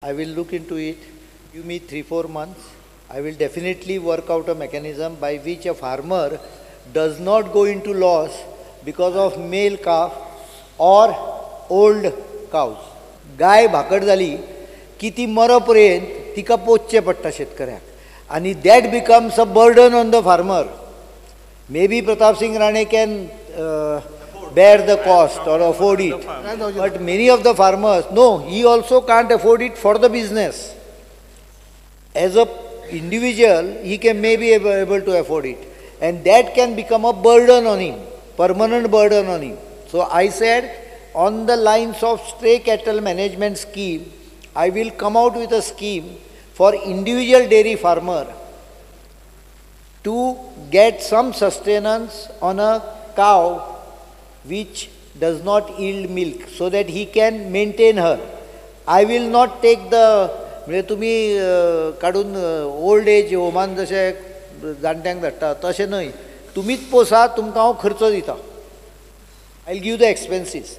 I will look into it. Give me 3-4 months. I will definitely work out a mechanism by which a farmer does not go into loss because of male calf or old cows. गाय भाकड जाली की ती मरपर्यंत तिका पोसचें पडटा शेतकऱ्याक, आणि that becomes a burden on the farmer. Maybe Pratap Singh Rane can bear the cost or afford it, but many of the farmers, no, he also can't afford it for the business. As a individual, he can maybe able to afford it, and that can become a burden on him, permanent burden on him. So I said, on the lines of stray cattle management scheme, I will come out with a scheme for individual dairy farmer to get some sustenance on a cow which does not yield milk, so that he can maintain her. I will not take the, म्हणजे तुम्ही काढून old age होमान जशें जाणट्यांक धाडटा तशें न्हय, तुमीच पोसा, तुमकां हांव खर्च दिता. I will give the expenses.